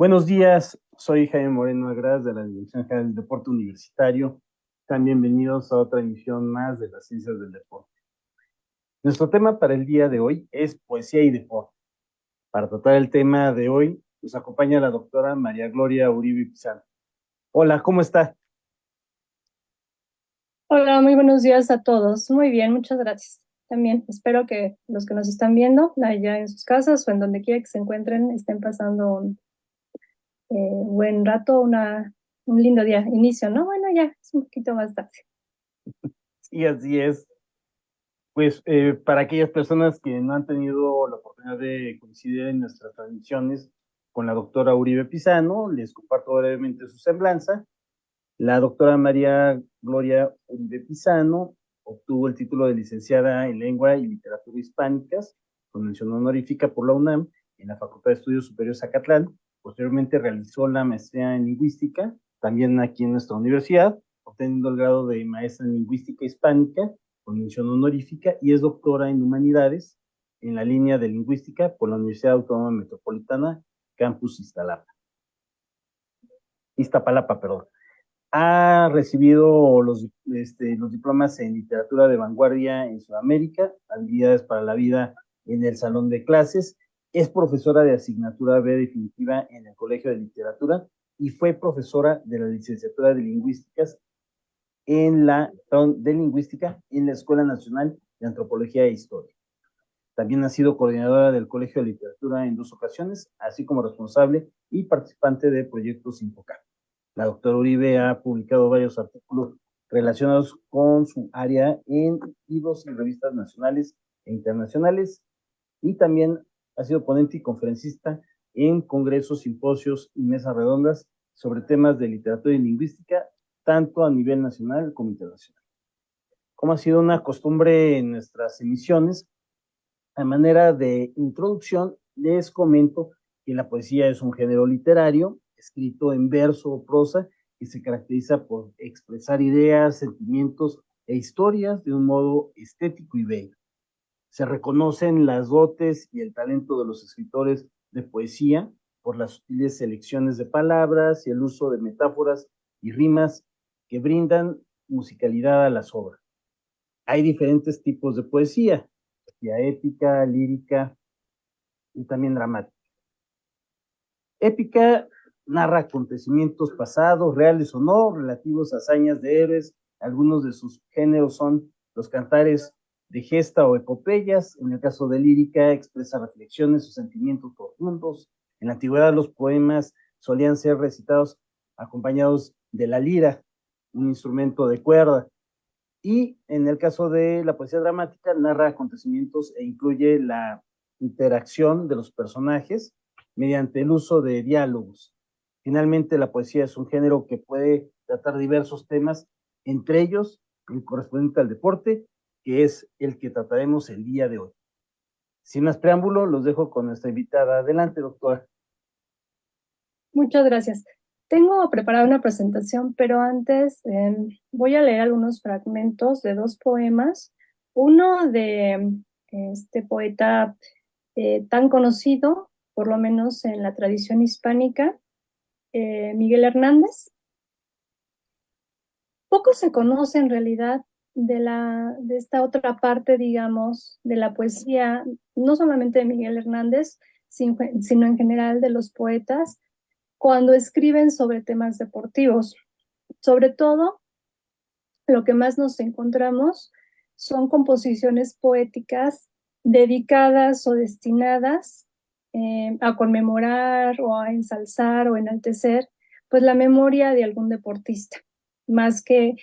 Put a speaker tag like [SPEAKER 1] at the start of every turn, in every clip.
[SPEAKER 1] Buenos días, soy Jaime Moreno Agras de la Dirección General del Deporte Universitario. Sean bienvenidos a otra emisión más de las Ciencias del Deporte. Nuestro tema para el día de hoy es poesía y deporte. Para tratar el tema de hoy, nos acompaña la doctora María Gloria Uribe Pizarro. Hola, ¿cómo está?
[SPEAKER 2] Hola, muy buenos días a todos. Muy bien, muchas gracias. También espero que los que nos están viendo allá en sus casas o en donde quiera que se encuentren estén pasando un buen rato, un lindo día, inicio, ¿no? Bueno, ya es un poquito más tarde.
[SPEAKER 1] Sí, así es. Pues para aquellas personas que no han tenido la oportunidad de coincidir en nuestras transmisiones con la doctora Uribe Pizano, les comparto brevemente su semblanza. La doctora María Gloria Uribe Pizano obtuvo el título de licenciada en Lengua y Literatura Hispánicas, con mención honorífica por la UNAM, en la Facultad de Estudios Superiores Zacatlán. Posteriormente realizó la maestría en Lingüística, también aquí en nuestra universidad, obteniendo el grado de maestra en Lingüística Hispánica, con mención honorífica, y es doctora en Humanidades, en la línea de Lingüística por la Universidad Autónoma Metropolitana, Campus Iztapalapa, perdón. Ha recibido los diplomas en literatura de vanguardia en Sudamérica, habilidades para la vida en el salón de clases, es profesora de asignatura B definitiva en el Colegio de Literatura y fue profesora de la licenciatura de lingüísticas de lingüística en la Escuela Nacional de Antropología e Historia. También ha sido coordinadora del Colegio de Literatura en 2 ocasiones, así como responsable y participante de proyectos Infocar. La doctora Uribe ha publicado varios artículos relacionados con su área en libros y revistas nacionales e internacionales, y también ha sido ponente y conferencista en congresos, simposios y mesas redondas sobre temas de literatura y lingüística, tanto a nivel nacional como internacional. Como ha sido una costumbre en nuestras emisiones, a manera de introducción, les comento que la poesía es un género literario, escrito en verso o prosa, que se caracteriza por expresar ideas, sentimientos e historias de un modo estético y bello. Se reconocen las dotes y el talento de los escritores de poesía por las sutiles selecciones de palabras y el uso de metáforas y rimas que brindan musicalidad a las obras. Hay diferentes tipos de poesía: poesía épica, lírica y también dramática. Épica narra acontecimientos pasados, reales o no, relativos a hazañas de héroes. Algunos de sus géneros son los cantares de gesta o epopeyas. En el caso de lírica, expresa reflexiones o sentimientos profundos. En la antigüedad, los poemas solían ser recitados acompañados de la lira, un instrumento de cuerda. Y en el caso de la poesía dramática, narra acontecimientos e incluye la interacción de los personajes mediante el uso de diálogos. Finalmente, la poesía es un género que puede tratar diversos temas, entre ellos el correspondiente al deporte, que es el que trataremos el día de hoy. Sin más preámbulo, los dejo con nuestra invitada. Adelante, doctora.
[SPEAKER 2] Muchas gracias. Tengo preparada una presentación, pero antes voy a leer algunos fragmentos de dos poemas. Uno de este poeta tan conocido, por lo menos en la tradición hispánica, Miguel Hernández. Poco se conoce en realidad de esta otra parte, digamos, de la poesía, no solamente de Miguel Hernández, sino en general de los poetas, cuando escriben sobre temas deportivos. Sobre todo, lo que más nos encontramos son composiciones poéticas dedicadas o destinadas a conmemorar o a ensalzar o enaltecer pues la memoria de algún deportista, más que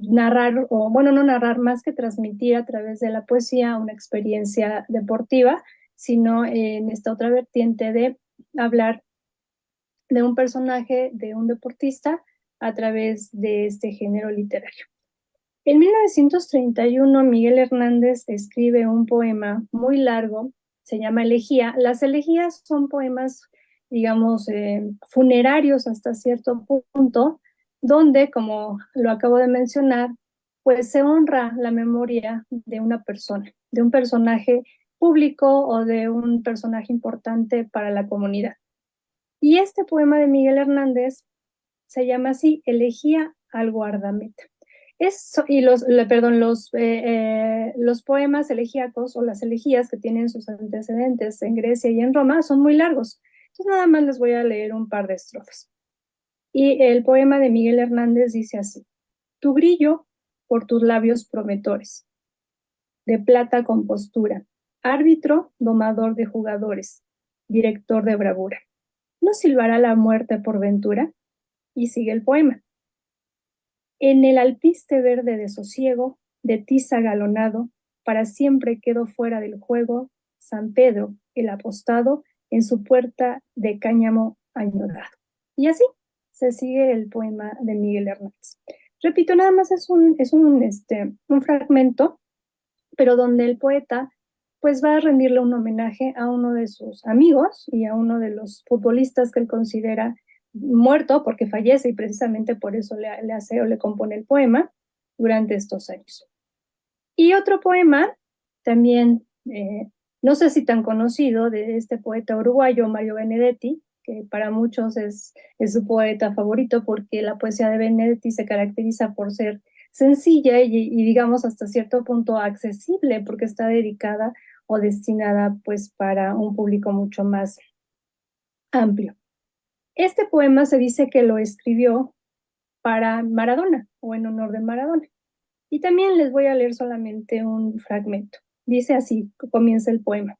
[SPEAKER 2] narrar, o bueno, no narrar, más que transmitir a través de la poesía una experiencia deportiva, sino en esta otra vertiente de hablar de un personaje, de un deportista, a través de este género literario. En 1931, Miguel Hernández escribe un poema muy largo, se llama Elegía. Las elegías son poemas, digamos, funerarios hasta cierto punto, donde, como lo acabo de mencionar, pues se honra la memoria de una persona, de un personaje público o de un personaje importante para la comunidad. Y este poema de Miguel Hernández se llama así, Elegía al guardameta. Los poemas elegíacos o las elegías que tienen sus antecedentes en Grecia y en Roma son muy largos. Entonces nada más les voy a leer un par de estrofas. Y el poema de Miguel Hernández dice así: tu brillo por tus labios prometores, de plata con postura, árbitro, domador de jugadores, director de bravura. ¿No silbará la muerte por ventura? Y sigue el poema. En el alpiste verde de sosiego, de tiza galonado, para siempre quedó fuera del juego San Pedro, el apostado, en su puerta de cáñamo añorado. Y así se sigue el poema de Miguel Hernández. Repito, nada más es un fragmento, pero donde el poeta pues va a rendirle un homenaje a uno de sus amigos y a uno de los futbolistas que él considera muerto porque fallece y precisamente por eso le hace o le compone el poema durante estos años. Y otro poema, también, no sé si tan conocido, de este poeta uruguayo, Mario Benedetti, que para muchos es su poeta favorito porque la poesía de Benedetti se caracteriza por ser sencilla y digamos hasta cierto punto accesible porque está dedicada o destinada pues para un público mucho más amplio. Este poema se dice que lo escribió para Maradona o en honor de Maradona. Y también les voy a leer solamente un fragmento. Dice así, comienza el poema.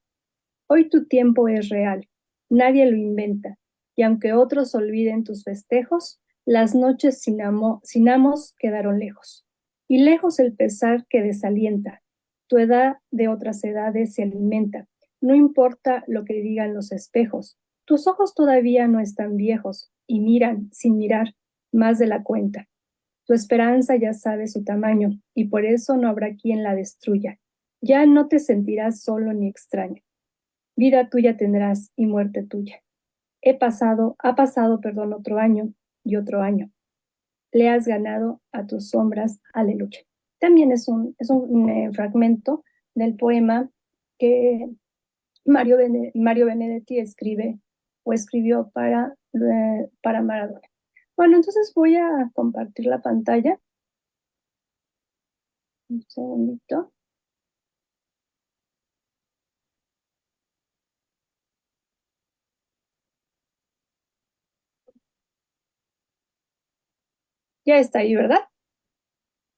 [SPEAKER 2] Hoy tu tiempo es real, nadie lo inventa, y aunque otros olviden tus festejos, las noches sin amos quedaron lejos. Y lejos el pesar que desalienta, tu edad de otras edades se alimenta, no importa lo que digan los espejos, tus ojos todavía no están viejos, y miran, sin mirar, más de la cuenta. Tu esperanza ya sabe su tamaño, y por eso no habrá quien la destruya. Ya no te sentirás solo ni extraño. Vida tuya tendrás y muerte tuya. Ha pasado, perdón, otro año y otro año. Le has ganado a tus sombras, aleluya. También es un fragmento del poema que Mario Benedetti escribe o escribió para Maradona. Bueno, entonces voy a compartir la pantalla. Un segundito. Ya está ahí, ¿verdad?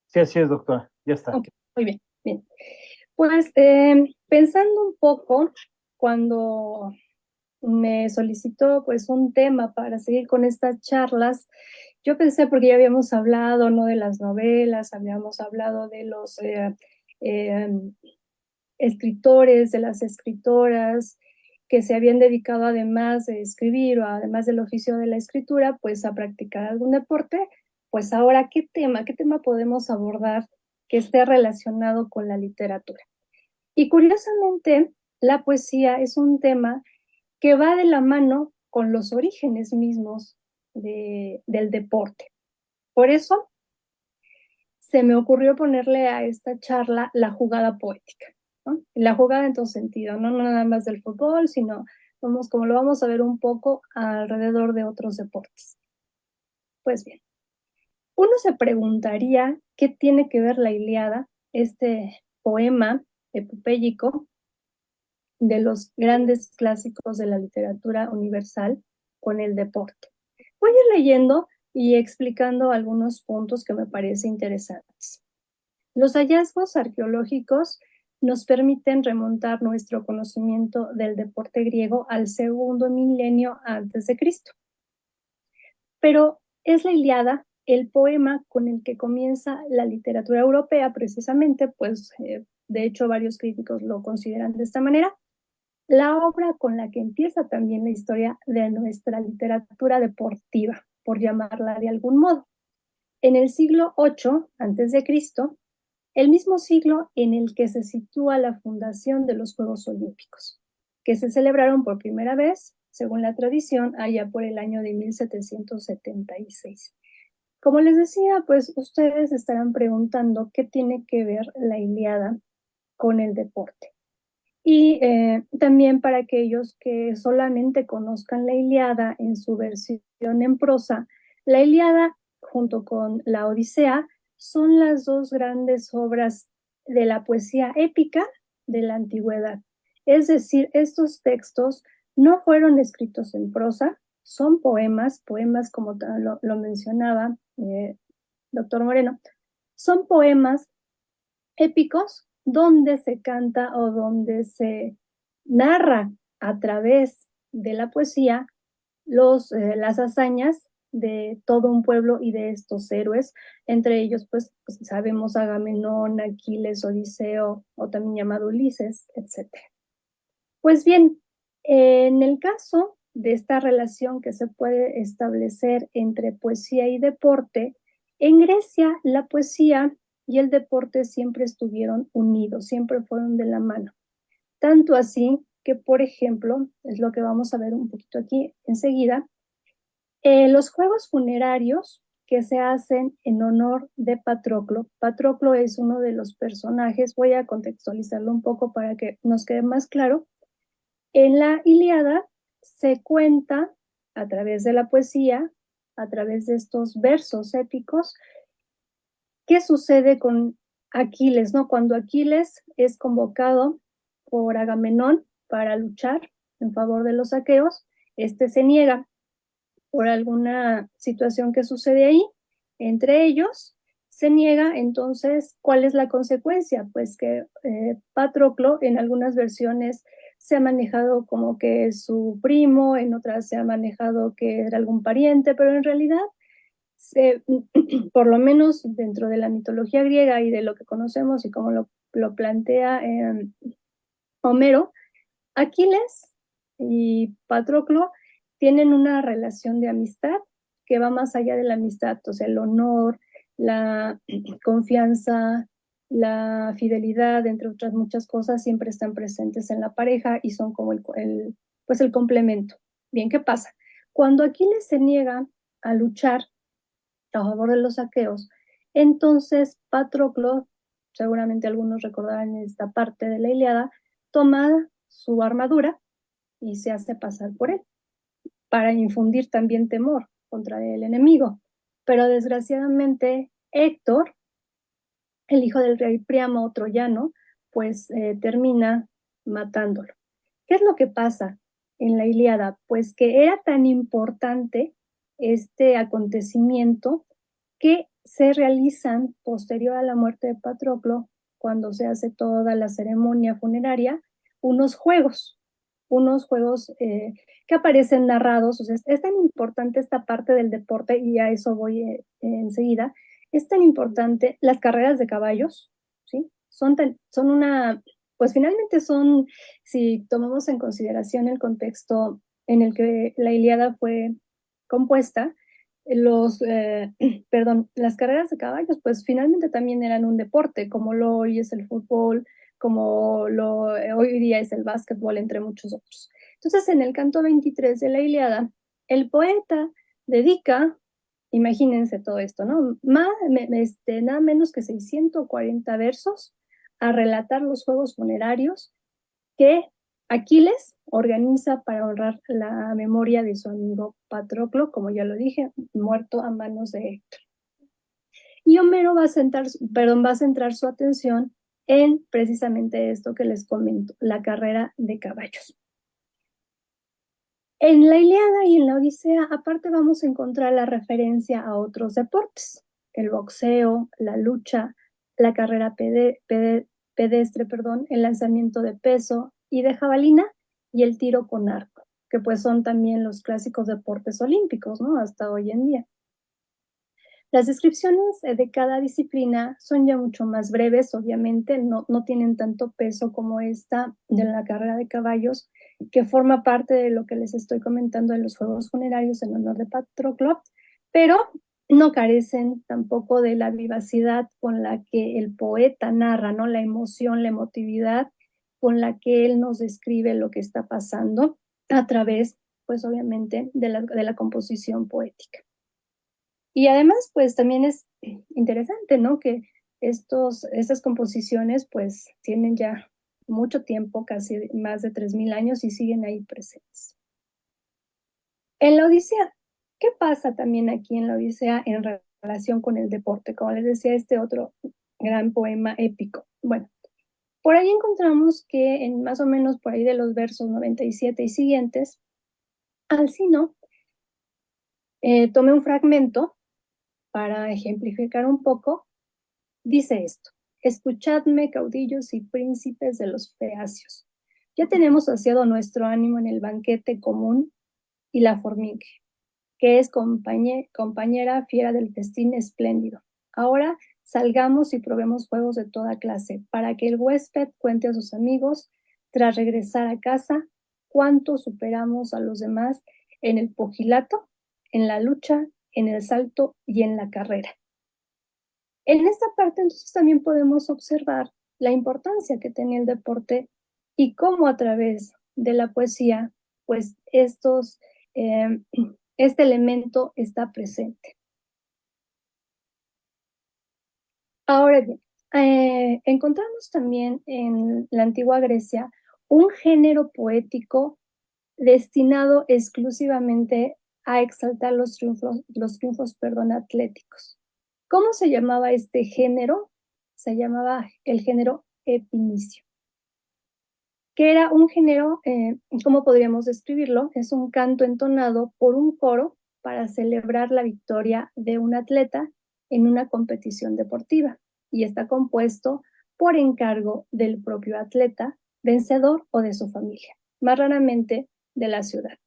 [SPEAKER 1] Sí, así es, doctora. Ya está.
[SPEAKER 2] Ok, muy bien, bien. Pues pensando un poco, cuando me solicitó pues un tema para seguir con estas charlas, yo pensé, porque ya habíamos hablado, ¿no? De las novelas, habíamos hablado de los eh, escritores, de las escritoras que se habían dedicado además de escribir o además del oficio de la escritura, pues a practicar algún deporte. Pues ahora, qué tema podemos abordar que esté relacionado con la literatura? Y curiosamente, la poesía es un tema que va de la mano con los orígenes mismos del deporte. Por eso se me ocurrió ponerle a esta charla la jugada poética, ¿no? La jugada en todo sentido, no nada más del fútbol, sino como lo vamos a ver un poco alrededor de otros deportes. Pues bien, uno se preguntaría qué tiene que ver la Ilíada, este poema epopéyico de los grandes clásicos de la literatura universal con el deporte. Voy a ir leyendo y explicando algunos puntos que me parecen interesantes. Los hallazgos arqueológicos nos permiten remontar nuestro conocimiento del deporte griego al segundo milenio antes de Cristo. Pero es la Ilíada el poema con el que comienza la literatura europea, precisamente, pues de hecho varios críticos lo consideran de esta manera, la obra con la que empieza también la historia de nuestra literatura deportiva, por llamarla de algún modo. En el siglo VIII a.C., el mismo siglo en el que se sitúa la fundación de los Juegos Olímpicos, que se celebraron por primera vez, según la tradición, allá por el año de 1776. Como les decía, pues ustedes estarán preguntando qué tiene que ver la Ilíada con el deporte. Y también para aquellos que solamente conozcan la Ilíada en su versión en prosa, la Ilíada junto con la Odisea son las dos grandes obras de la poesía épica de la antigüedad. Es decir, estos textos no fueron escritos en prosa, son poemas como lo mencionaba doctor Moreno, son poemas épicos donde se canta o donde se narra a través de la poesía las hazañas de todo un pueblo y de estos héroes, entre ellos pues sabemos Agamenón, Aquiles, Odiseo o también llamado Ulises, etc. Pues bien, en el caso de esta relación que se puede establecer entre poesía y deporte, en Grecia la poesía y el deporte siempre estuvieron unidos, siempre fueron de la mano. Tanto así que, por ejemplo, es lo que vamos a ver un poquito aquí enseguida, los juegos funerarios que se hacen en honor de Patroclo. Patroclo es uno de los personajes, voy a contextualizarlo un poco para que nos quede más claro. En la Ilíada se cuenta a través de la poesía, a través de estos versos épicos, qué sucede con Aquiles, ¿no? Cuando Aquiles es convocado por Agamenón para luchar en favor de los aqueos, este se niega por alguna situación que sucede ahí, entre ellos se niega, entonces, ¿cuál es la consecuencia? Pues que Patroclo en algunas versiones se ha manejado como que es su primo, en otras se ha manejado que era algún pariente, pero en realidad, por lo menos dentro de la mitología griega y de lo que conocemos y como lo plantea Homero, Aquiles y Patroclo tienen una relación de amistad que va más allá de la amistad, o sea, el honor, la confianza, la fidelidad, entre otras muchas cosas, siempre están presentes en la pareja y son como pues el complemento. Bien, ¿qué pasa? Cuando Aquiles se niega a luchar a favor de los aqueos, entonces Patroclo, seguramente algunos recordarán esta parte de la Ilíada, toma su armadura y se hace pasar por él para infundir también temor contra el enemigo. Pero desgraciadamente Héctor, el hijo del rey Príamo troyano, pues termina matándolo. ¿Qué es lo que pasa en la Ilíada? Pues que era tan importante este acontecimiento que se realizan posterior a la muerte de Patroclo, cuando se hace toda la ceremonia funeraria, unos juegos que aparecen narrados. O sea, es tan importante esta parte del deporte, y a eso voy enseguida, es tan importante las carreras de caballos, ¿sí? Son una, pues finalmente son, si tomamos en consideración el contexto en el que la Ilíada fue compuesta, las carreras de caballos, pues finalmente también eran un deporte, como lo hoy es el fútbol, como hoy día es el básquetbol, entre muchos otros. Entonces, en el canto 23 de la Ilíada, el poeta dedica, imagínense todo esto, ¿no? Nada menos que 640 versos a relatar los juegos funerarios que Aquiles organiza para honrar la memoria de su amigo Patroclo, como ya lo dije, muerto a manos de Héctor. Y Homero va a centrar su atención en precisamente esto que les comento, la carrera de caballos. En la Ilíada y en la Odisea, aparte vamos a encontrar la referencia a otros deportes, el boxeo, la lucha, la carrera pedestre, el lanzamiento de peso y de jabalina y el tiro con arco, que pues son también los clásicos deportes olímpicos, ¿no? Hasta hoy en día. Las descripciones de cada disciplina son ya mucho más breves, obviamente, no tienen tanto peso como esta de la carrera de caballos, que forma parte de lo que les estoy comentando de los juegos funerarios en honor de Patroclo, pero no carecen tampoco de la vivacidad con la que el poeta narra, ¿no? La emoción, la emotividad con la que él nos describe lo que está pasando a través, pues obviamente, de la composición poética. Y además, pues también es interesante, ¿no? Que estas composiciones, pues, tienen ya mucho tiempo, casi más de 3000 años, y siguen ahí presentes. En la Odisea, ¿qué pasa también aquí en la Odisea en relación con el deporte? Como les decía, este otro gran poema épico. Bueno, por ahí encontramos que en más o menos por ahí de los versos 97 y siguientes, Alcino tomé un fragmento para ejemplificar un poco. Dice esto: escuchadme, caudillos y príncipes de los feacios. Ya tenemos saciado nuestro ánimo en el banquete común y la formiga, que es compañera fiera del festín espléndido. Ahora salgamos y probemos juegos de toda clase, para que el huésped cuente a sus amigos, tras regresar a casa, cuánto superamos a los demás en el pugilato, en la lucha, en el salto y en la carrera. En esta parte entonces también podemos observar la importancia que tenía el deporte y cómo a través de la poesía, pues este elemento está presente. Ahora bien, encontramos también en la antigua Grecia un género poético destinado exclusivamente a exaltar los triunfos, atléticos. ¿Cómo se llamaba este género? Se llamaba el género epinicio, que era un género, ¿cómo podríamos describirlo? Es un canto entonado por un coro para celebrar la victoria de un atleta en una competición deportiva, y está compuesto por encargo del propio atleta, vencedor, o de su familia, más raramente de la ciudad.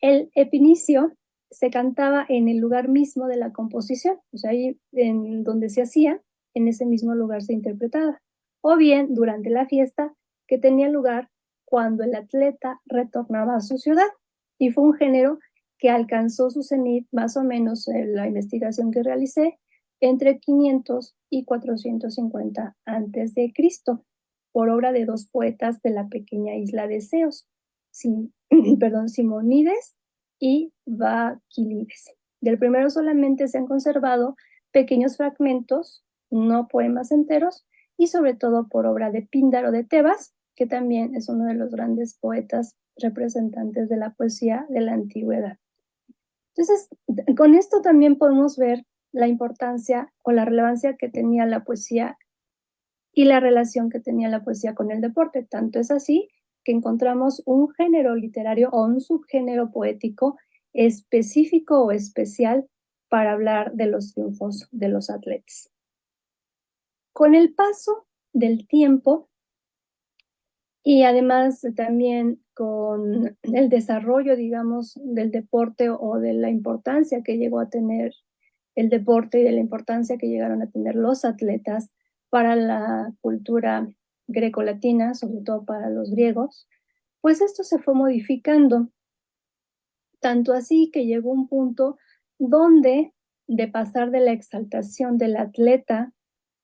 [SPEAKER 2] El epinicio se cantaba en el lugar mismo de la composición, o sea, ahí en donde se hacía, en ese mismo lugar se interpretaba, o bien durante la fiesta que tenía lugar cuando el atleta retornaba a su ciudad, y fue un género que alcanzó su cenit, más o menos en la investigación que realicé, entre 500 y 450 antes de Cristo, por obra de dos poetas de la pequeña isla de Ceos, Simónides y Baquilides. Del primero solamente se han conservado pequeños fragmentos, no poemas enteros, y sobre todo por obra de Píndaro de Tebas, que también es uno de los grandes poetas representantes de la poesía de la antigüedad. Entonces, con esto también podemos ver la importancia o la relevancia que tenía la poesía y la relación que tenía la poesía con el deporte. Tanto es así que encontramos un género literario o un subgénero poético específico o especial para hablar de los triunfos de los atletas. Con el paso del tiempo y además también con el desarrollo, digamos, del deporte o de la importancia que llegó a tener el deporte y de la importancia que llegaron a tener los atletas para la cultura grecolatina, sobre todo para los griegos, pues esto se fue modificando, tanto así que llegó un punto donde, de pasar de la exaltación del atleta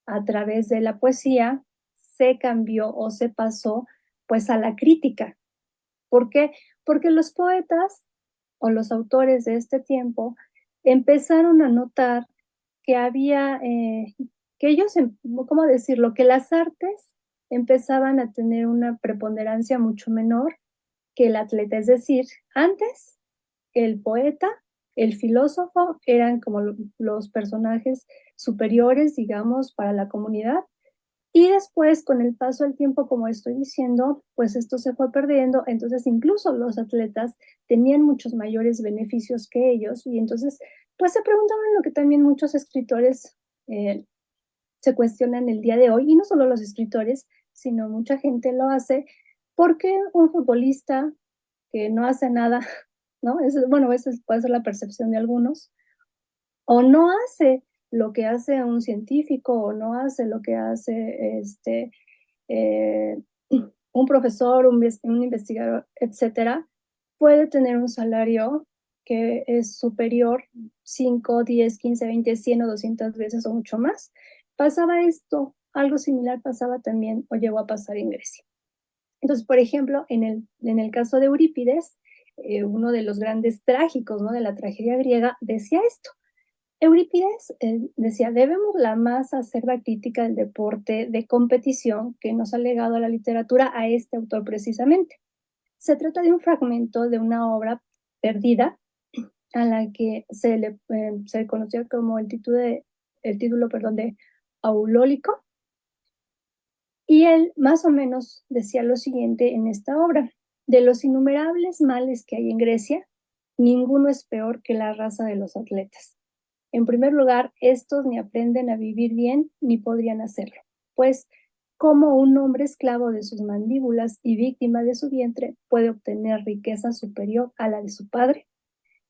[SPEAKER 2] a través de la poesía, se cambió o se pasó pues a la crítica. ¿Por qué? Porque los poetas o los autores de este tiempo empezaron a notar que había, que ellos, ¿cómo decirlo? Que las artes empezaban a tener una preponderancia mucho menor que el atleta. Es decir, antes el poeta, el filósofo eran como los personajes superiores, digamos, para la comunidad, y después, con el paso del tiempo, como estoy diciendo, pues esto se fue perdiendo. Entonces, incluso los atletas tenían muchos mayores beneficios que ellos, y entonces, pues se preguntaban lo que también muchos escritores se cuestionan el día de hoy, y no solo los escritores, sino mucha gente lo hace. ¿Por qué un futbolista que no hace nada, ¿no? Bueno, esa puede ser la percepción de algunos, o no hace lo que hace un científico, o no hace lo que hace eh, un profesor, un investigador, etcétera, puede tener un salario que es superior 5, 10, 15, 20, 100 o 200 veces o mucho más? Pasaba esto, algo similar pasaba también o llegó a pasar en Grecia. Entonces, por ejemplo, en el caso de Eurípides, uno de los grandes trágicos, ¿no?, de la tragedia griega, decía esto: Eurípides decía, debemos la más acerba crítica del deporte de competición que nos ha legado a la literatura a este autor precisamente. Se trata de un fragmento de una obra perdida a la que se conoció como el título, de Aulólico, y él más o menos decía lo siguiente en esta obra: de los innumerables males que hay en Grecia, ninguno es peor que la raza de los atletas. En primer lugar, estos ni aprenden a vivir bien ni podrían hacerlo, pues como un hombre esclavo de sus mandíbulas y víctima de su vientre puede obtener riqueza superior a la de su padre,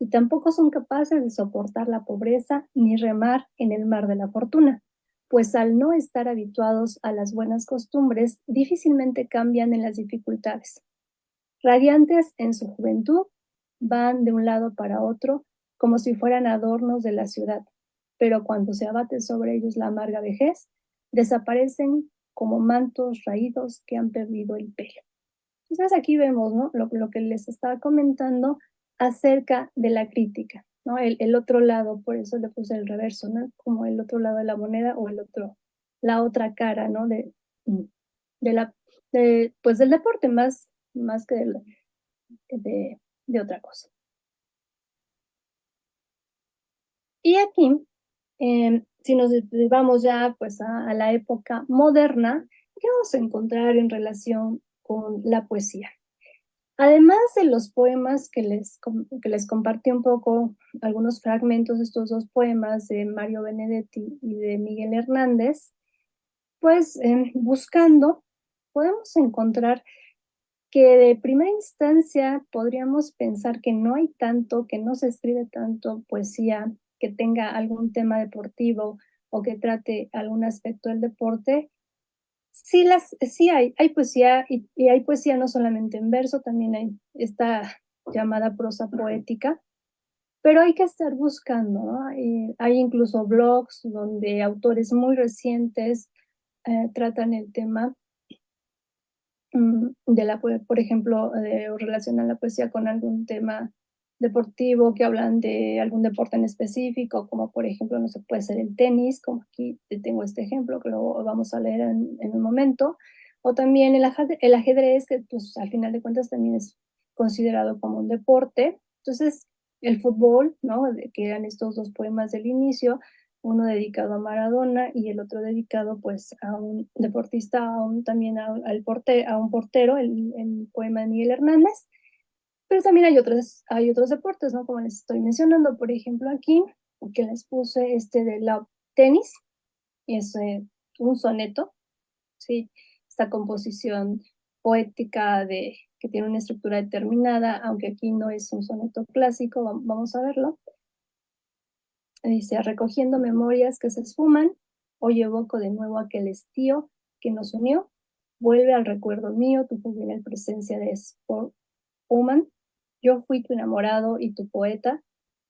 [SPEAKER 2] y tampoco son capaces de soportar la pobreza ni remar en el mar de la fortuna, pues al no estar habituados a las buenas costumbres, difícilmente cambian en las dificultades. Radiantes en su juventud, van de un lado para otro como si fueran adornos de la ciudad, pero cuando se abate sobre ellos la amarga vejez, desaparecen como mantos raídos que han perdido el pelo. Entonces aquí vemos, ¿no?, lo que les estaba comentando acerca de la crítica, ¿no? El otro lado, por eso le puse el reverso, ¿no? Como el otro lado de la moneda o la otra cara, ¿no? Pues del deporte más que de otra cosa. Y aquí, si nos vamos ya pues a la época moderna, ¿qué vamos a encontrar en relación con la poesía? Además de los poemas que les compartí un poco, algunos fragmentos de estos dos poemas de Mario Benedetti y de Miguel Hernández, pues buscando podemos encontrar que de primera instancia podríamos pensar que no hay tanto, que no se escribe tanto poesía que tenga algún tema deportivo o que trate algún aspecto del deporte. Sí hay poesía, y hay poesía no solamente en verso, también hay esta llamada prosa poética, pero hay que estar buscando, ¿no? Hay incluso blogs donde autores muy recientes tratan el tema por ejemplo, o relacionan la poesía con algún tema deportivo, que hablan de algún deporte en específico, como por ejemplo, no sé, puede ser el tenis, como aquí tengo este ejemplo que lo vamos a leer en un momento, o también el ajedrez, que pues al final de cuentas también es considerado como un deporte. Entonces, el fútbol, ¿no?, que eran estos dos poemas del inicio, uno dedicado a Maradona y el otro dedicado pues a un deportista, también a un portero, el poema de Miguel Hernández. Pero también hay otros deportes, ¿no? Como les estoy mencionando, por ejemplo, aquí, que les puse este de la tenis, es un soneto, ¿sí? Esta composición poética que tiene una estructura determinada, aunque aquí no es un soneto clásico, vamos a verlo. Dice: recogiendo memorias que se esfuman, hoy evoco de nuevo aquel estío que nos unió, vuelve al recuerdo mío tu juvenil presencia de Sportwoman, yo fui tu enamorado y tu poeta,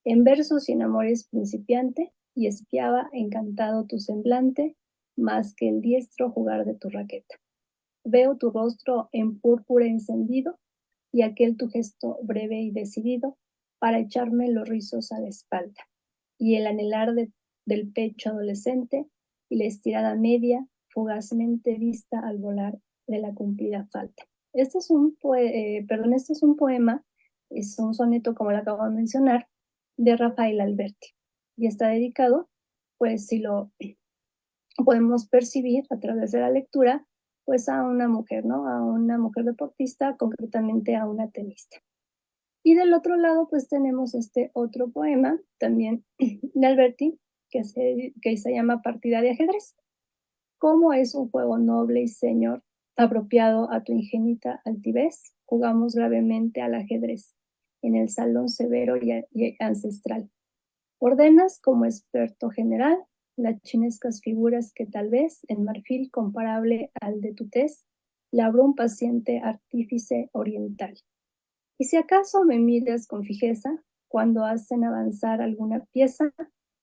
[SPEAKER 2] en versos y en amores principiante, y espiaba encantado tu semblante, más que el diestro jugar de tu raqueta. Veo tu rostro en púrpura encendido, y aquel tu gesto breve y decidido, para echarme los rizos a la espalda y el anhelar del pecho adolescente y la estirada media fugazmente vista al volar de la cumplida falta. Este es este es un poema, es un soneto, como lo acabo de mencionar, de Rafael Alberti, y está dedicado, pues si lo podemos percibir a través de la lectura, pues a una mujer, ¿no? A una mujer deportista, concretamente a una tenista. Y del otro lado, pues tenemos este otro poema, también de Alberti, que se llama Partida de ajedrez. ¿Cómo es un juego noble y señor, apropiado a tu ingenita altivez? Jugamos gravemente al ajedrez, en el salón severo y ancestral. Ordenas como experto general las chinescas figuras que tal vez, en marfil comparable al de tu tez, labró un paciente artífice oriental. Y si acaso me miras con fijeza, cuando hacen avanzar alguna pieza,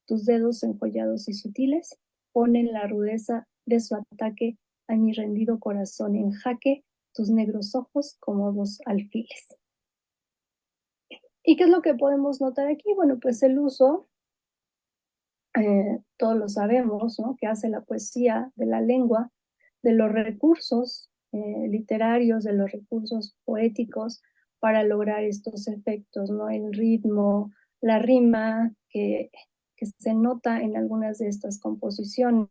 [SPEAKER 2] tus dedos enjollados y sutiles ponen la rudeza de su ataque a mi rendido corazón en jaque, tus negros ojos como dos alfiles. ¿Y qué es lo que podemos notar aquí? Bueno, pues el uso todos lo sabemos, ¿no? Que hace la poesía de la lengua, de los recursos literarios, de los recursos poéticos para lograr estos efectos, ¿no? El ritmo, la rima que se nota en algunas de estas composiciones,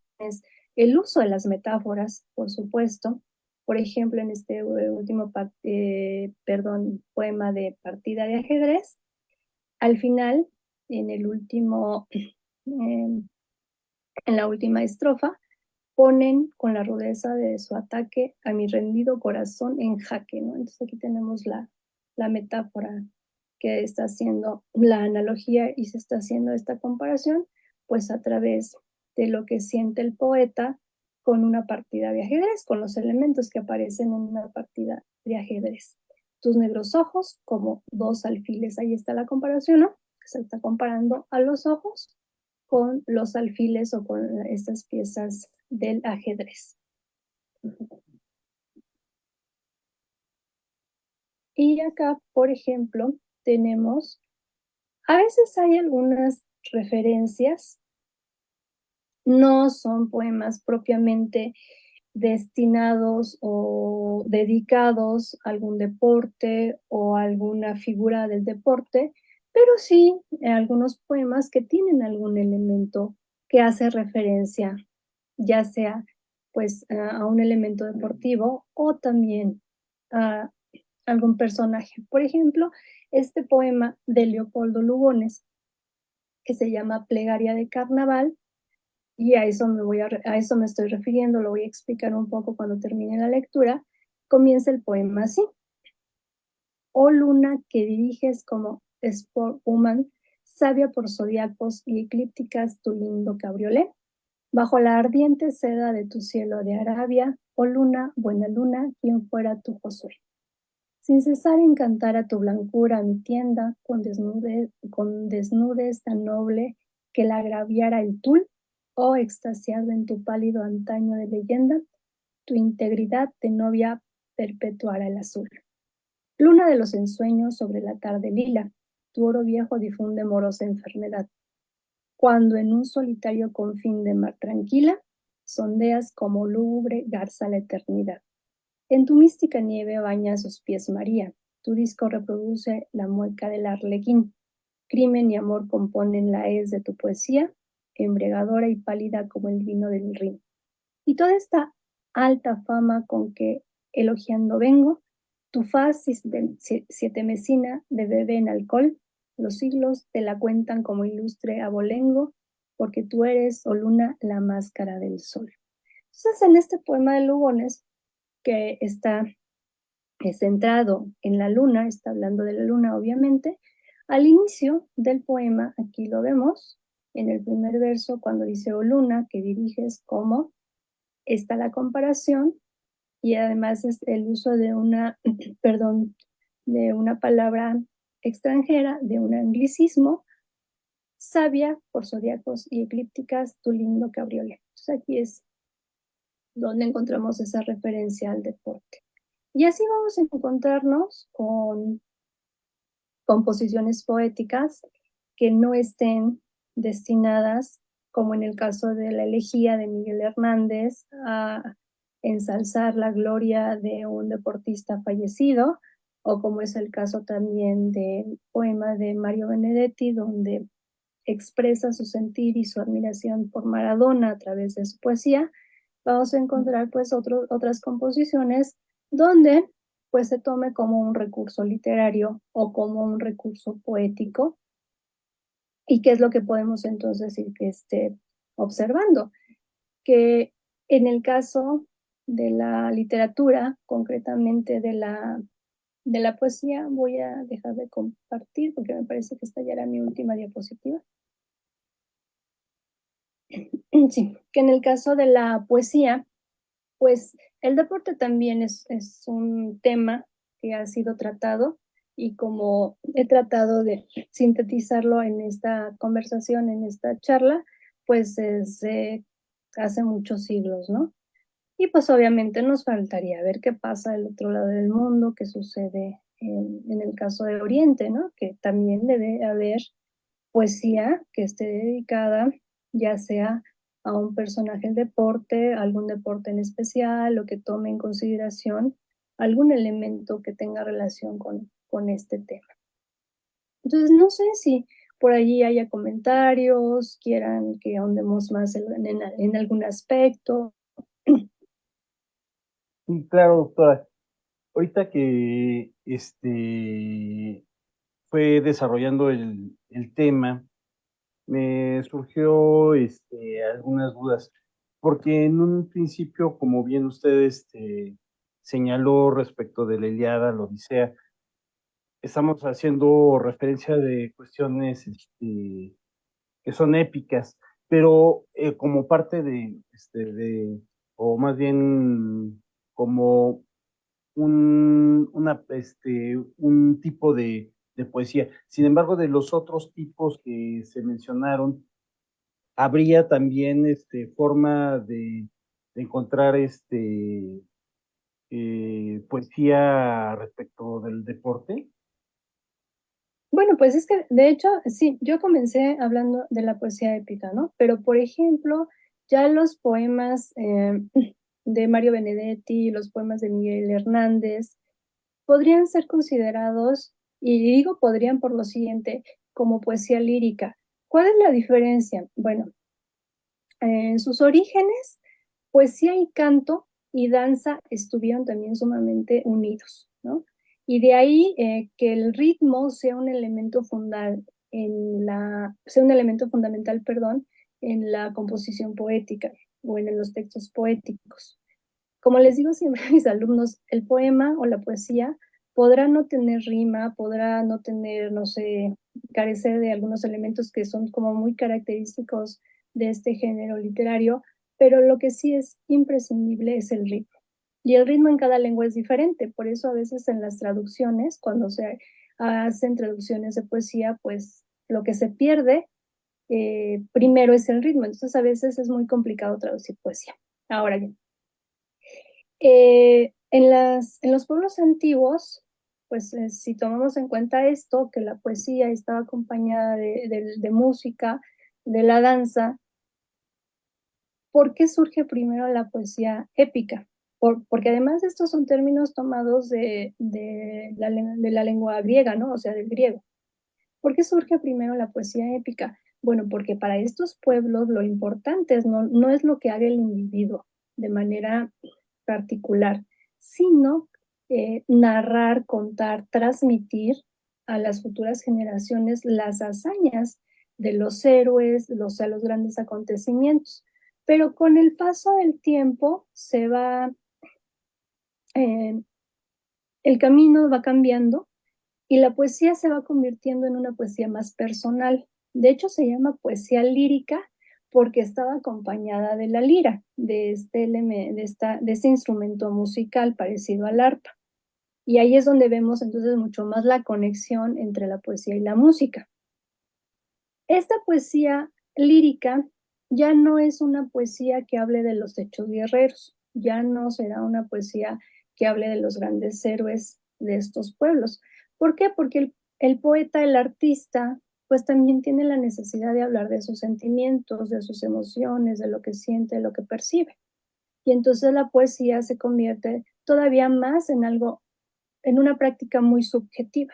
[SPEAKER 2] el uso de las metáforas, por supuesto. Por ejemplo, en este último poema de Partida de ajedrez, al final, en el último, en la última estrofa, ponen con la rudeza de su ataque a mi rendido corazón en jaque, ¿no? Entonces aquí tenemos la metáfora que está haciendo la analogía y se está haciendo esta comparación, pues a través de lo que siente el poeta con una partida de ajedrez, con los elementos que aparecen en una partida de ajedrez. Tus negros ojos como dos alfiles, ahí está la comparación, ¿no? Se está comparando a los ojos con los alfiles o con estas piezas del ajedrez. Y acá, por ejemplo, tenemos, a veces hay algunas referencias, no son poemas propiamente destinados o dedicados a algún deporte o a alguna figura del deporte, pero sí algunos poemas que tienen algún elemento que hace referencia, ya sea pues a un elemento deportivo o también a algún personaje. Por ejemplo, este poema de Leopoldo Lugones, que se llama Plegaria de Carnaval, y a eso me estoy refiriendo, lo voy a explicar un poco cuando termine la lectura. Comienza el poema así: oh luna que diriges como sport woman, sabia por zodiacos y eclípticas tu lindo cabriolé, bajo la ardiente seda de tu cielo de Arabia, oh luna, buena luna, quien fuera tu Josué. Sin cesar encantar a tu blancura mi tienda, con desnudez tan noble que la agraviara el tul, oh extasiado en tu pálido antaño de leyenda, tu integridad de novia perpetuara el azul. Luna de los ensueños sobre la tarde lila, tu oro viejo difunde morosa enfermedad. Cuando en un solitario confín de mar tranquila, sondeas como lúgubre garza la eternidad. En tu mística nieve baña sus pies María, tu disco reproduce la mueca del arlequín. Crimen y amor componen la hez de tu poesía, embriagadora y pálida como el vino del Rin. Y toda esta alta fama con que elogiando vengo, tu faz siete mesina de bebé en alcohol, los siglos te la cuentan como ilustre abolengo, porque tú eres, oh luna, la máscara del sol. Entonces, en este poema de Lugones, que está centrado en la luna, está hablando de la luna obviamente, al inicio del poema, aquí lo vemos, en el primer verso, cuando dice, oh luna, que diriges como, está la comparación y además es el uso de una, perdón, de una palabra extranjera, de un anglicismo, sabia por zodiacos y eclípticas, tu lindo cabriolet. Entonces aquí es donde encontramos esa referencia al deporte. Y así vamos a encontrarnos con composiciones poéticas que no estén destinadas, como en el caso de la elegía de Miguel Hernández, a ensalzar la gloria de un deportista fallecido, o como es el caso también del poema de Mario Benedetti, donde expresa su sentir y su admiración por Maradona a través de su poesía. Vamos a encontrar pues otras composiciones donde pues se tome como un recurso literario o como un recurso poético. ¿Y qué es lo que podemos entonces ir observando? Que en el caso de la literatura, concretamente de la poesía, voy a dejar de compartir porque me parece que esta ya era mi última diapositiva. Sí, que en el caso de la poesía, pues el deporte también es un tema que ha sido tratado y como he tratado de sintetizarlo en esta conversación, en esta charla, pues desde hace muchos siglos, ¿no? Y pues obviamente nos faltaría ver qué pasa del otro lado del mundo, qué sucede en el caso de Oriente, ¿no? Que también debe haber poesía que esté dedicada ya sea a un personaje del deporte, algún deporte en especial, o que tome en consideración algún elemento que tenga relación con este tema. Entonces, no sé si por allí haya comentarios, quieran que ahondemos más en algún aspecto.
[SPEAKER 1] Sí, claro, doctora. Ahorita que fue desarrollando el tema, me surgió algunas dudas, porque en un principio, como bien usted señaló respecto de la Ilíada, la Odisea, estamos haciendo referencia de cuestiones que son épicas, pero como parte o más bien como un tipo de poesía. Sin embargo, de los otros tipos que se mencionaron, habría también forma de encontrar poesía respecto del deporte.
[SPEAKER 2] Bueno, pues es que de hecho, sí, yo comencé hablando de la poesía épica, ¿no? Pero por ejemplo, ya los poemas de Mario Benedetti, los poemas de Miguel Hernández, podrían ser considerados, y digo podrían por lo siguiente, como poesía lírica. ¿Cuál es la diferencia? Bueno, en sus orígenes, poesía y canto y danza estuvieron también sumamente unidos, ¿no? Y de ahí que el ritmo sea un elemento sea un elemento fundamental, perdón, en la composición poética o en los textos poéticos. Como les digo siempre a mis alumnos, el poema o la poesía podrá no tener rima, podrá no tener, no sé, carecer de algunos elementos que son como muy característicos de este género literario, pero lo que sí es imprescindible es el ritmo. Y el ritmo en cada lengua es diferente, por eso a veces en las traducciones, cuando se hacen traducciones de poesía, pues lo que se pierde primero es el ritmo, entonces a veces es muy complicado traducir poesía. Ahora bien, en los pueblos antiguos, pues si tomamos en cuenta esto, que la poesía estaba acompañada de música, de la danza, ¿por qué surge primero la poesía épica? Porque además estos son términos tomados de la lengua griega, ¿no? O sea, del griego. ¿Por qué surge primero la poesía épica? Bueno, porque para estos pueblos lo importante no es lo que haga el individuo de manera particular, sino narrar, contar, transmitir a las futuras generaciones las hazañas de los héroes, los grandes acontecimientos. Pero con el paso del tiempo eh, el camino va cambiando y la poesía se va convirtiendo en una poesía más personal. De hecho, se llama poesía lírica porque estaba acompañada de la lira, de este instrumento musical parecido al arpa. Y ahí es donde vemos entonces mucho más la conexión entre la poesía y la música. Esta poesía lírica ya no es una poesía que hable de los hechos guerreros, ya no será una poesía que hable de los grandes héroes de estos pueblos. ¿Por qué? Porque el poeta, el artista, pues también tiene la necesidad de hablar de sus sentimientos, de sus emociones, de lo que siente, de lo que percibe. Y entonces la poesía se convierte todavía más en algo, en una práctica muy subjetiva,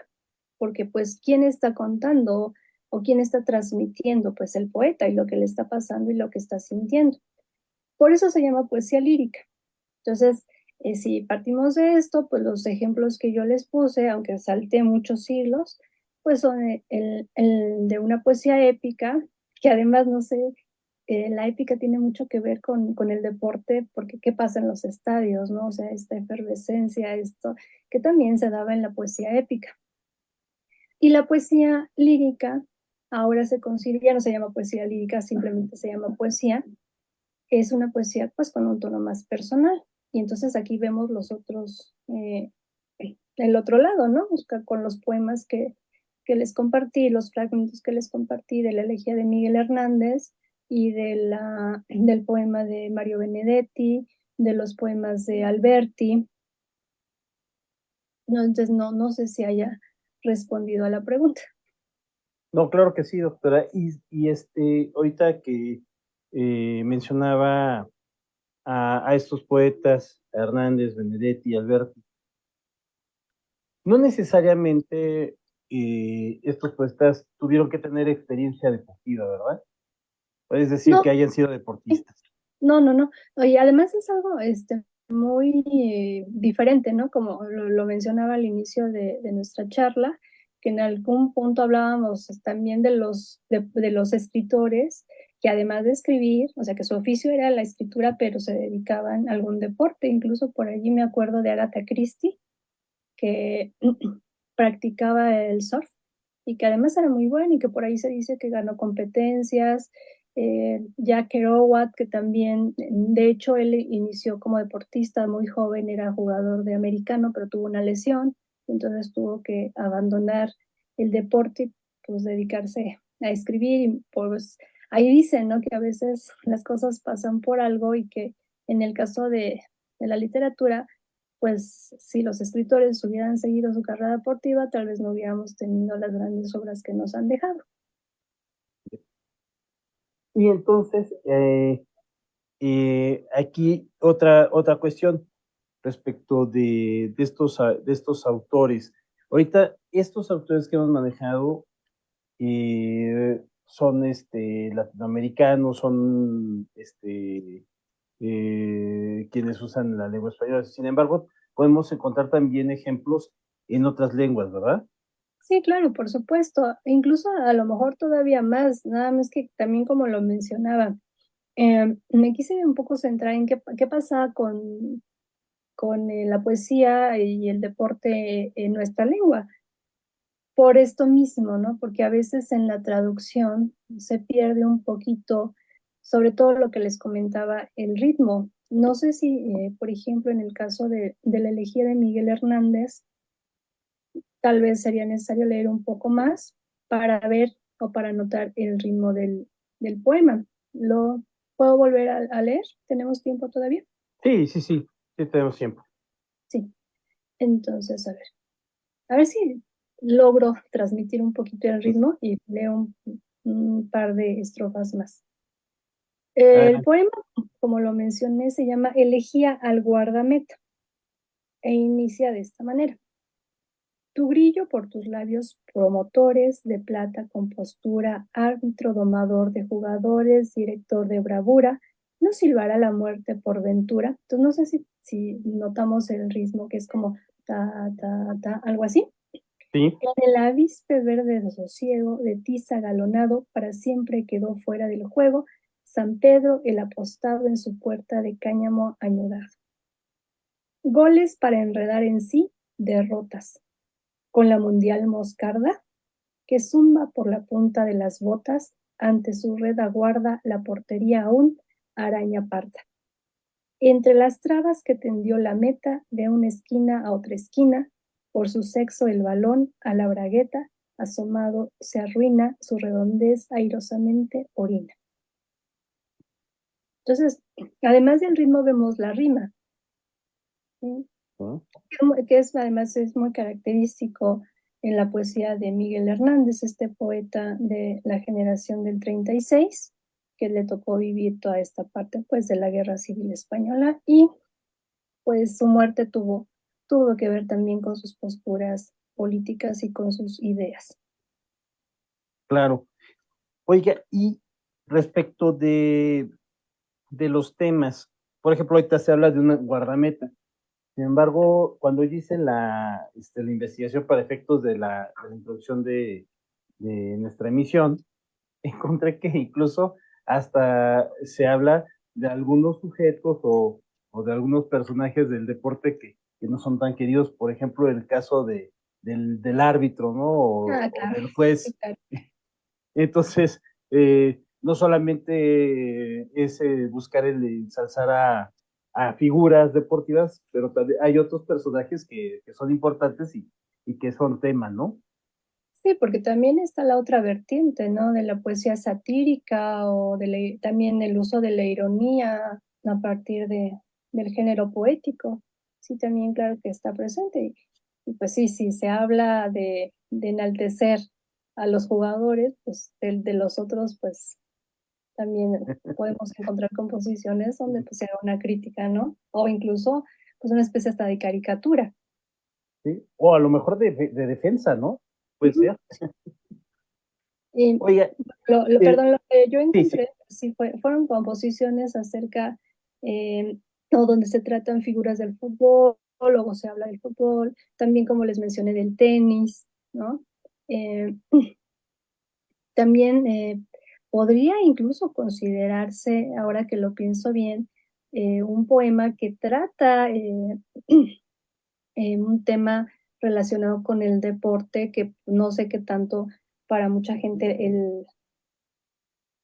[SPEAKER 2] porque pues quién está contando o quién está transmitiendo, pues el poeta y lo que le está pasando y lo que está sintiendo. Por eso se llama poesía lírica. Entonces, si partimos de esto, pues los ejemplos que yo les puse, aunque salté muchos siglos, pues son el de una poesía épica, que además, no sé, la épica tiene mucho que ver con el deporte, porque qué pasa en los estadios, ¿no? O sea, esta efervescencia, esto, que también se daba en la poesía épica. Y la poesía lírica ahora se considera, ya no se llama poesía lírica, simplemente se llama poesía, es una poesía pues con un tono más personal. Y entonces aquí vemos los otros, el otro lado, ¿no? Con los poemas que les compartí, los fragmentos que les compartí de la elegía de Miguel Hernández y del poema de Mario Benedetti, de los poemas de Alberti. No, entonces no sé si haya respondido a la pregunta.
[SPEAKER 1] No, claro que sí, doctora. Ahorita que mencionaba a estos poetas, a Hernández, Benedetti, Alberti, no necesariamente estos poetas tuvieron que tener experiencia deportiva, ¿verdad? Es decir, que
[SPEAKER 2] No,
[SPEAKER 1] hayan sido
[SPEAKER 2] sí,
[SPEAKER 1] deportistas.
[SPEAKER 2] no, no, no. Y además es algo muy diferente, ¿no? Como lo mencionaba al inicio de nuestra charla, que en algún punto hablábamos también de los escritores que además de escribir, o sea, que su oficio era la escritura, pero se dedicaban a algún deporte. Incluso por allí me acuerdo de Agatha Christie, que practicaba el surf y que además era muy bueno y que por ahí se dice que ganó competencias. Jack Kerouac, que también, de hecho, él inició como deportista muy joven, era jugador de americano, pero tuvo una lesión, entonces tuvo que abandonar el deporte y pues dedicarse a escribir. Y pues ahí dicen, ¿no? Que a veces las cosas pasan por algo y que en el caso de la literatura, pues si los escritores hubieran seguido su carrera deportiva, tal vez no hubiéramos tenido las grandes obras que nos han dejado.
[SPEAKER 1] Y entonces, aquí otra cuestión respecto de estos autores. Ahorita, estos autores que hemos manejado son latinoamericanos, son quienes usan la lengua española. Sin embargo, podemos encontrar también ejemplos en otras lenguas, ¿verdad?
[SPEAKER 2] Sí, claro, por supuesto. Incluso a lo mejor todavía más, nada más que también como lo mencionaba, me quise un poco centrar en qué pasa con la poesía y el deporte en nuestra lengua. Por esto mismo, ¿no? Porque a veces en la traducción se pierde un poquito, sobre todo lo que les comentaba, el ritmo. No sé si, por ejemplo, en el caso de la elegía de Miguel Hernández, tal vez sería necesario leer un poco más para ver o para notar el ritmo del poema. ¿Lo puedo volver a leer? ¿Tenemos tiempo todavía?
[SPEAKER 1] Sí, sí, sí, sí tenemos tiempo.
[SPEAKER 2] Sí. Entonces, a ver si logro transmitir un poquito el ritmo y leo un par de estrofas más. El
[SPEAKER 1] Adelante.
[SPEAKER 2] poema, como lo mencioné, se llama Elegía al guardameta e inicia de esta manera. Tu grillo por tus labios promotores de plata con postura, árbitro domador de jugadores, director de bravura, no silbará la muerte por ventura. Entonces no sé si notamos el ritmo que es como ta, ta, ta, algo así.
[SPEAKER 1] Sí,
[SPEAKER 2] En el avispe verde de sosiego, de tiza galonado, para siempre quedó fuera del juego, San Pedro el apostado en su puerta de cáñamo añudado. Goles para enredar en sí, derrotas. Con la mundial moscarda, que zumba por la punta de las botas, ante su red aguarda la portería aún, araña parda. Entre las trabas que tendió la meta, de una esquina a otra esquina, por su sexo el balón a la bragueta, asomado se arruina, su redondez airosamente orina. Entonces, además del ritmo vemos la rima, ¿sí?
[SPEAKER 1] ¿no?
[SPEAKER 2] Que es, además es muy característico en la poesía de Miguel Hernández, este poeta de la generación del 36, que le tocó vivir toda esta parte pues de la Guerra Civil Española y pues su muerte tuvo que ver también con sus posturas políticas y con sus ideas.
[SPEAKER 1] Claro. Oiga, y respecto de los temas, por ejemplo, ahorita se habla de una guardameta. Sin embargo, cuando yo hice la investigación para efectos de la introducción de nuestra emisión, encontré que incluso hasta se habla de algunos sujetos o de algunos personajes del deporte que no son tan queridos, por ejemplo, el caso del árbitro, ¿no?
[SPEAKER 2] Ah,
[SPEAKER 1] O
[SPEAKER 2] claro,
[SPEAKER 1] del
[SPEAKER 2] sí,
[SPEAKER 1] juez.
[SPEAKER 2] claro.
[SPEAKER 1] Entonces, no solamente es buscar el ensalzar a figuras deportivas, pero también hay otros personajes que son importantes y que son tema, ¿no?
[SPEAKER 2] Sí, porque también está la otra vertiente, ¿no? De la poesía satírica o también el uso de la ironía a partir del género poético. Sí, también claro que está presente. Y pues sí, sí, se habla de enaltecer a los jugadores, pues de los otros, pues también podemos encontrar composiciones donde pues se haga una crítica, ¿no? O incluso pues una especie hasta de caricatura.
[SPEAKER 1] ¿sí? O a lo mejor de defensa, ¿no? Puede
[SPEAKER 2] Ujú.
[SPEAKER 1] ser.
[SPEAKER 2] Y
[SPEAKER 1] Oiga, eh,
[SPEAKER 2] perdón, lo que yo
[SPEAKER 1] sí, sí,
[SPEAKER 2] encontré sí fueron composiciones acerca, o donde se tratan figuras del fútbol, luego se habla del fútbol, también como les mencioné del tenis, ¿no? Eh, También podría incluso considerarse, ahora que lo pienso bien, un poema que trata un tema relacionado con el deporte, que no sé qué tanto para mucha gente él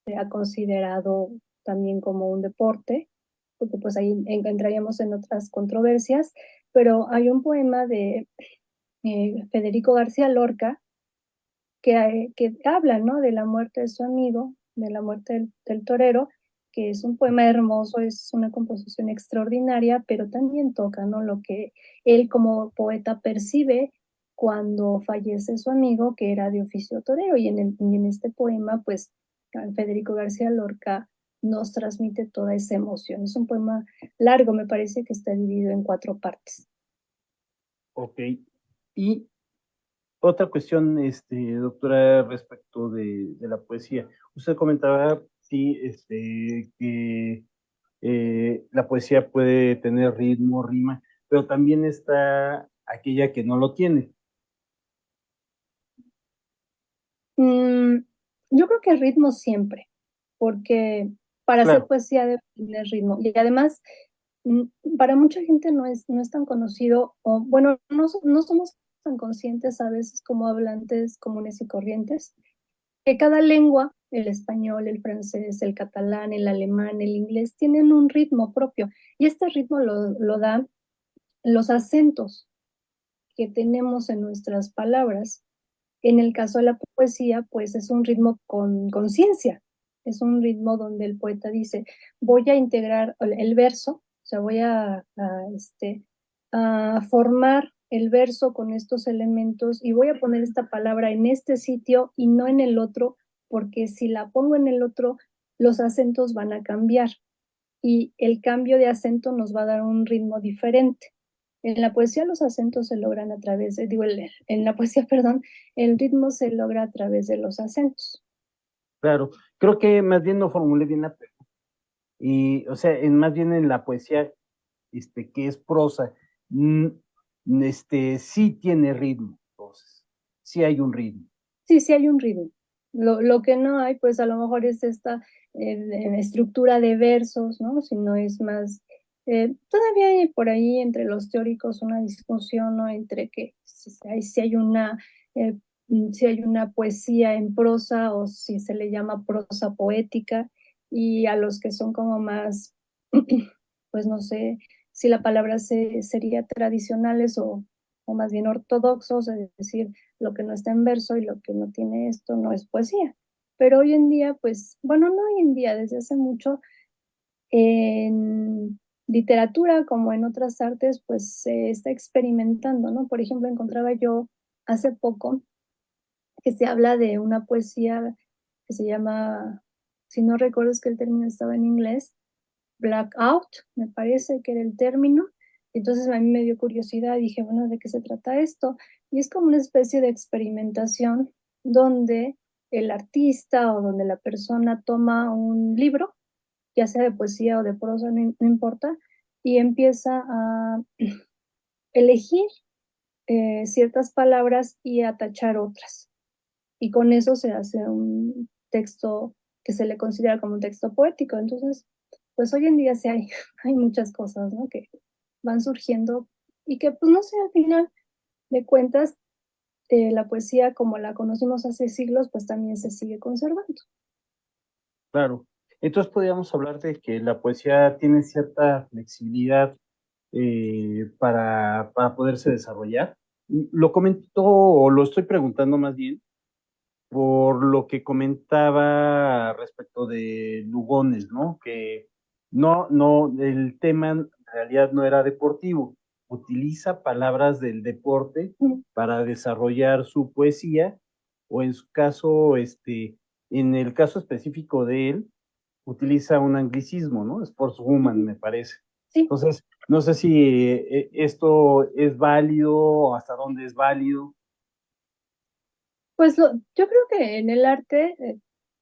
[SPEAKER 2] se ha considerado también como un deporte, porque pues ahí entraríamos en otras controversias, pero hay un poema de Federico García Lorca que habla, ¿no? De la muerte de su amigo, de la muerte del torero, que es un poema hermoso, es una composición extraordinaria, pero también toca, ¿no? Lo que él como poeta percibe cuando fallece su amigo, que era de oficio torero, y en este poema, pues, Federico García Lorca nos transmite toda esa emoción. Es un poema largo, me parece que está dividido en 4 partes.
[SPEAKER 1] ok. Y otra cuestión, doctora, respecto de la poesía. Usted comentaba, sí, que la poesía puede tener ritmo, rima, pero también está aquella que no lo tiene.
[SPEAKER 2] Mm, yo creo que ritmo siempre, porque para hacer
[SPEAKER 1] Claro,
[SPEAKER 2] poesía debe tener ritmo. Y además, mm, para mucha gente no es tan conocido, o bueno, no somos tan conscientes a veces como hablantes comunes y corrientes, que cada lengua, el español, el francés, el catalán, el alemán, el inglés, tienen un ritmo propio. Y este ritmo lo dan los acentos que tenemos en nuestras palabras. En el caso de la poesía, pues es un ritmo con conciencia, es un ritmo donde el poeta dice, voy a integrar el verso, o sea, a formar el verso con estos elementos y voy a poner esta palabra en este sitio y no en el otro, porque si la pongo en el otro, los acentos van a cambiar y el cambio de acento nos va a dar un ritmo diferente. En la poesía los acentos se logran a través de, en la poesía, perdón, el ritmo se logra a través de los acentos.
[SPEAKER 1] claro. Creo que más bien no formulé bien la pregunta. Y, o sea, más bien en la poesía, que es prosa, mm, sí tiene ritmo, entonces, sí hay un ritmo.
[SPEAKER 2] Sí, sí hay un ritmo. Lo que no hay, pues a lo mejor es esta estructura de versos, ¿no? Si no es más, todavía hay por ahí entre los teóricos una discusión, ¿no? Entre que si hay eh, si hay una poesía en prosa o si se le llama prosa poética, y a los que son como más, pues no sé si la palabra sería tradicionales o más bien ortodoxos, es decir, lo que no está en verso y lo que no tiene esto no es poesía. Pero hoy en día, pues, bueno, no hoy en día, desde hace mucho, en literatura como en otras artes, pues se está experimentando, ¿no? Por ejemplo, encontraba yo hace poco que se habla de una poesía que se llama, si no recuerdo es que el término estaba en inglés, blackout, me parece que era el término. Entonces a mí me dio curiosidad, dije, bueno, ¿de qué se trata esto? Y es como una especie de experimentación donde el artista o donde la persona toma un libro, ya sea de poesía o de prosa, no importa, y empieza a elegir ciertas palabras y a tachar otras. Y con eso se hace un texto que se le considera como un texto poético. Entonces, pues hoy en día sí hay, hay muchas cosas, ¿no? Que van surgiendo y que, pues no sé, al final de cuentas, la poesía como la conocimos hace siglos, pues también se sigue conservando.
[SPEAKER 1] Claro. Entonces podríamos hablar de que la poesía tiene cierta flexibilidad para poderse desarrollar. Lo comento, o lo estoy preguntando más bien, por lo que comentaba respecto de Lugones, ¿no? Que no, el tema en realidad no era deportivo. Utiliza palabras del deporte
[SPEAKER 2] Mm.
[SPEAKER 1] para desarrollar su poesía o en su caso, en el caso específico de él, utiliza un anglicismo, ¿no? Sportswoman, me parece.
[SPEAKER 2] Sí,
[SPEAKER 1] Entonces, no sé si esto es válido o hasta dónde es válido.
[SPEAKER 2] pues yo creo que en el arte,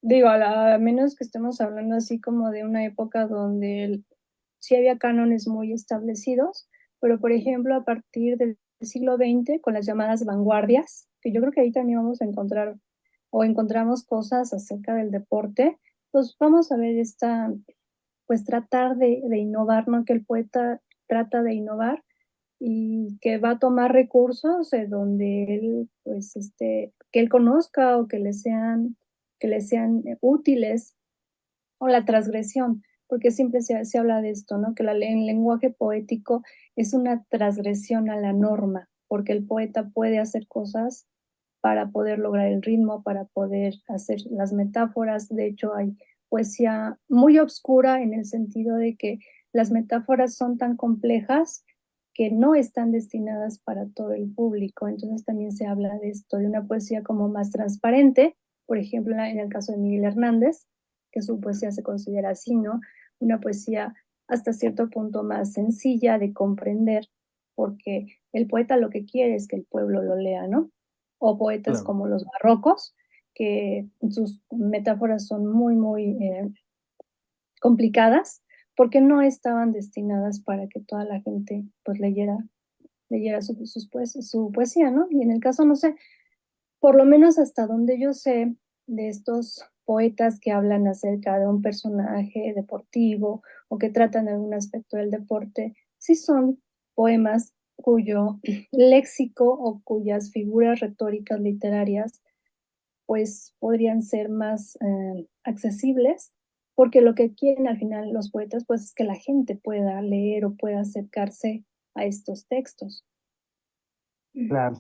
[SPEAKER 2] digo, a menos que estemos hablando así como de una época donde sí había cánones muy establecidos, pero por ejemplo a partir del siglo XX con las llamadas vanguardias, que yo creo que ahí también vamos a encontrar o encontramos cosas acerca del deporte, pues vamos a ver pues tratar de innovar, ¿no? Que el poeta trata de innovar y que va a tomar recursos de donde él, pues, que él conozca o que le sean útiles, o la transgresión, porque siempre se habla de esto, ¿no? Que el lenguaje poético es una transgresión a la norma, porque el poeta puede hacer cosas para poder lograr el ritmo, para poder hacer las metáforas. De hecho, hay poesía muy obscura en el sentido de que las metáforas son tan complejas que no están destinadas para todo el público. Entonces también se habla de esto, de una poesía como más transparente, por ejemplo, en el caso de Miguel Hernández, que su poesía se considera así, ¿no? Una poesía hasta cierto punto más sencilla de comprender, porque el poeta lo que quiere es que el pueblo lo lea, ¿no? O poetas
[SPEAKER 1] Claro.
[SPEAKER 2] como los barrocos, que sus metáforas son muy complicadas, porque no estaban destinadas para que toda la gente pues leyera su poesía, ¿no? Y en el caso, no sé, por lo menos hasta donde yo sé de estos poetas que hablan acerca de un personaje deportivo o que tratan algún aspecto del deporte, sí son poemas cuyo léxico o cuyas figuras retóricas literarias pues podrían ser más accesibles, porque lo que quieren al final los poetas pues es que la gente pueda leer o pueda acercarse a estos textos.
[SPEAKER 1] Claro.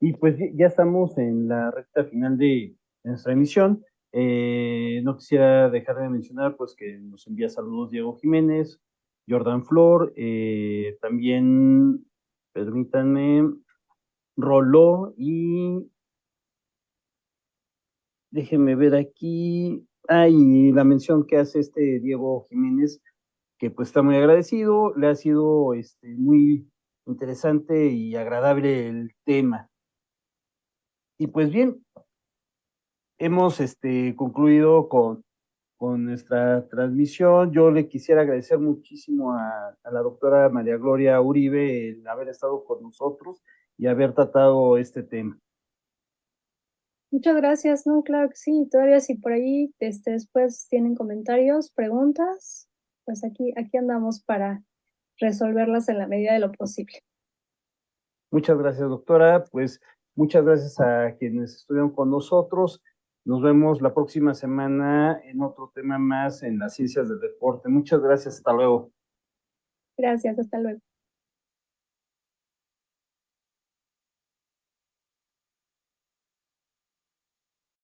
[SPEAKER 1] Y pues ya estamos en la recta final de nuestra emisión. No quisiera dejar de mencionar pues que nos envía saludos Diego Jiménez, Jordan Flor, también, permítanme, Roló y déjenme ver aquí, y la mención que hace Diego Jiménez, que pues está muy agradecido, le ha sido muy interesante y agradable el tema. Y pues bien, hemos concluido con nuestra transmisión. Yo le quisiera agradecer muchísimo a la doctora María Gloria Uribe el haber estado con nosotros y haber tratado este tema.
[SPEAKER 2] Muchas gracias, no, claro que sí. Todavía si por ahí después tienen comentarios, preguntas, pues aquí andamos para resolverlas en la medida de lo posible.
[SPEAKER 1] Muchas gracias, doctora. Pues muchas gracias a quienes estuvieron con nosotros. Nos vemos la próxima semana en otro tema más en las ciencias del deporte. Muchas gracias. Hasta luego.
[SPEAKER 2] Gracias, hasta luego.